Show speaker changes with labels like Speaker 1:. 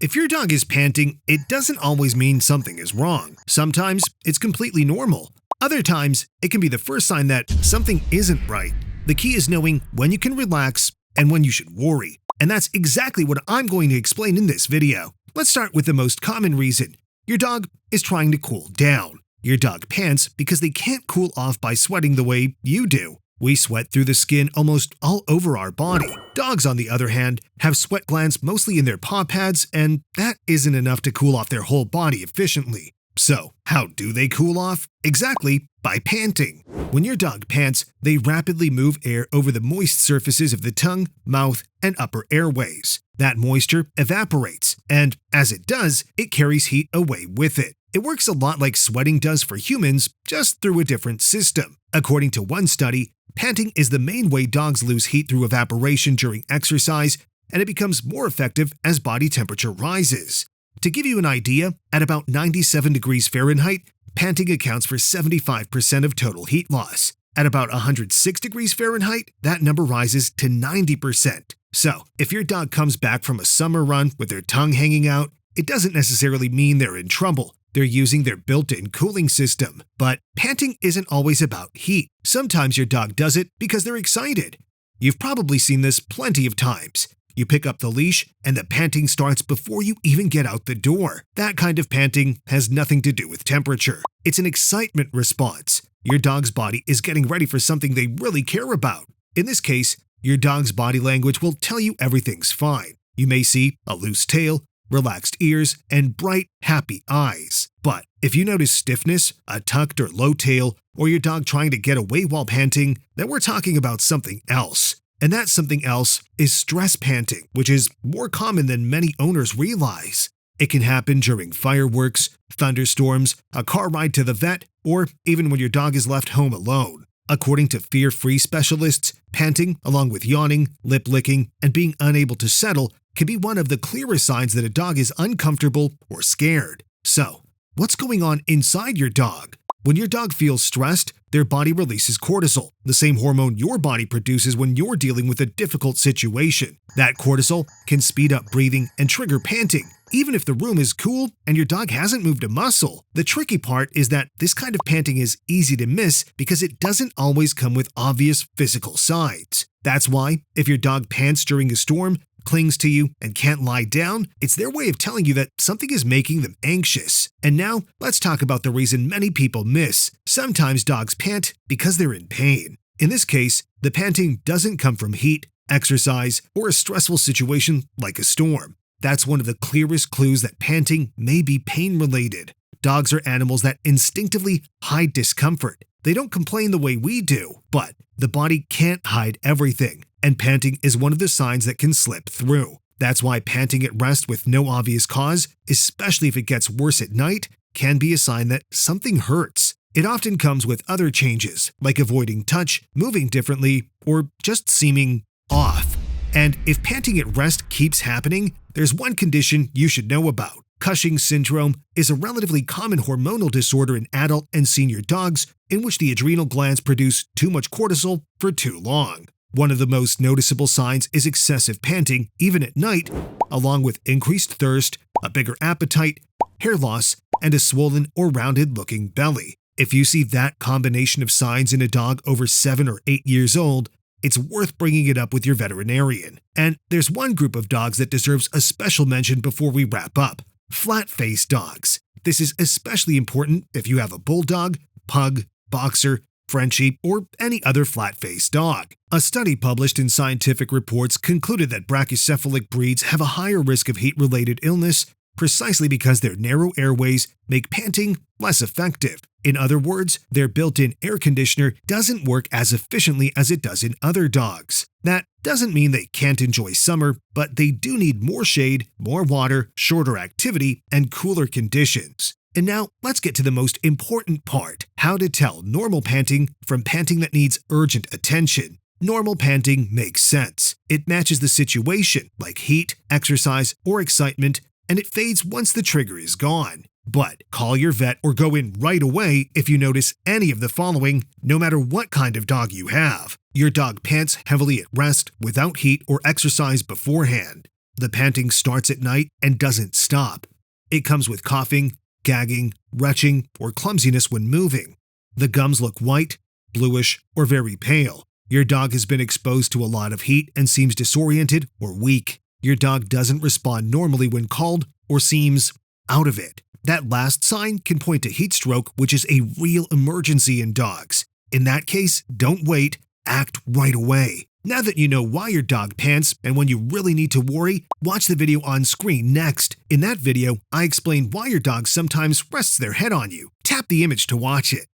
Speaker 1: If your dog is panting, it doesn't always mean something is wrong. Sometimes it's completely normal. Other times, it can be the first sign that something isn't right. The key is knowing when you can relax and when you should worry. And that's exactly what I'm going to explain in this video. Let's start with the most common reason. Your dog is trying to cool down. Your dog pants because they can't cool off by sweating the way you do. We sweat through the skin almost all over our body. Dogs, on the other hand, have sweat glands mostly in their paw pads, and that isn't enough to cool off their whole body efficiently. So, how do they cool off? Exactly, by panting. When your dog pants, they rapidly move air over the moist surfaces of the tongue, mouth, and upper airways. That moisture evaporates, and as it does, it carries heat away with it. It works a lot like sweating does for humans, just through a different system. According to one study, panting is the main way dogs lose heat through evaporation during exercise, and it becomes more effective as body temperature rises. To give you an idea, at about 97 degrees Fahrenheit, panting accounts for 75% of total heat loss. At about 106 degrees Fahrenheit, that number rises to 90%. So, if your dog comes back from a summer run with their tongue hanging out, it doesn't necessarily mean they're in trouble. They're using their built-in cooling system. But panting isn't always about heat. Sometimes your dog does it because they're excited. You've probably seen this plenty of times. You pick up the leash and the panting starts before you even get out the door. That kind of panting has nothing to do with temperature. It's an excitement response. Your dog's body is getting ready for something they really care about. In this case, your dog's body language will tell you everything's fine. You may see a loose tail, relaxed ears, and bright, happy eyes. But if you notice stiffness, a tucked or low tail, or your dog trying to get away while panting, then we're talking about something else. And that something else is stress panting, which is more common than many owners realize. It can happen during fireworks, thunderstorms, a car ride to the vet, or even when your dog is left home alone. According to fear-free specialists, panting, along with yawning, lip licking, and being unable to settle, can be one of the clearest signs that a dog is uncomfortable or scared. So, what's going on inside your dog? When your dog feels stressed, their body releases cortisol, the same hormone your body produces when you're dealing with a difficult situation. That cortisol can speed up breathing and trigger panting, even if the room is cool and your dog hasn't moved a muscle. The tricky part is that this kind of panting is easy to miss because it doesn't always come with obvious physical signs. That's why, if your dog pants during a storm, clings to you, and can't lie down, it's their way of telling you that something is making them anxious. And now, let's talk about the reason many people miss. Sometimes dogs pant because they're in pain. In this case, the panting doesn't come from heat, exercise, or a stressful situation like a storm. That's one of the clearest clues that panting may be pain-related. Dogs are animals that instinctively hide discomfort. They don't complain the way we do, but the body can't hide everything, and panting is one of the signs that can slip through. That's why panting at rest with no obvious cause, especially if it gets worse at night, can be a sign that something hurts. It often comes with other changes, like avoiding touch, moving differently, or just seeming off. And if panting at rest keeps happening, there's one condition you should know about. Cushing's syndrome is a relatively common hormonal disorder in adult and senior dogs in which the adrenal glands produce too much cortisol for too long. One of the most noticeable signs is excessive panting, even at night, along with increased thirst, a bigger appetite, hair loss, and a swollen or rounded-looking belly. If you see that combination of signs in a dog over 7 or 8 years old, it's worth bringing it up with your veterinarian. And there's one group of dogs that deserves a special mention before we wrap up: flat-faced dogs. This is especially important if you have a bulldog, pug, boxer, Frenchie, or any other flat-faced dog. A study published in Scientific Reports concluded that brachycephalic breeds have a higher risk of heat-related illness precisely because their narrow airways make panting less effective. In other words, their built-in air conditioner doesn't work as efficiently as it does in other dogs. That doesn't mean they can't enjoy summer, but they do need more shade, more water, shorter activity, and cooler conditions. And now, let's get to the most important part: how to tell normal panting from panting that needs urgent attention. Normal panting makes sense. It matches the situation, like heat, exercise, or excitement, and it fades once the trigger is gone. But call your vet or go in right away if you notice any of the following, no matter what kind of dog you have. Your dog pants heavily at rest without heat or exercise beforehand. The panting starts at night and doesn't stop. It comes with coughing, gagging, retching, or clumsiness when moving. The gums look white, bluish, or very pale. Your dog has been exposed to a lot of heat and seems disoriented or weak. Your dog doesn't respond normally when called or seems out of it. That last sign can point to heat stroke, which is a real emergency in dogs. In that case, don't wait, act right away. Now that you know why your dog pants and when you really need to worry, watch the video on screen next. In that video, I explain why your dog sometimes rests their head on you. Tap the image to watch it.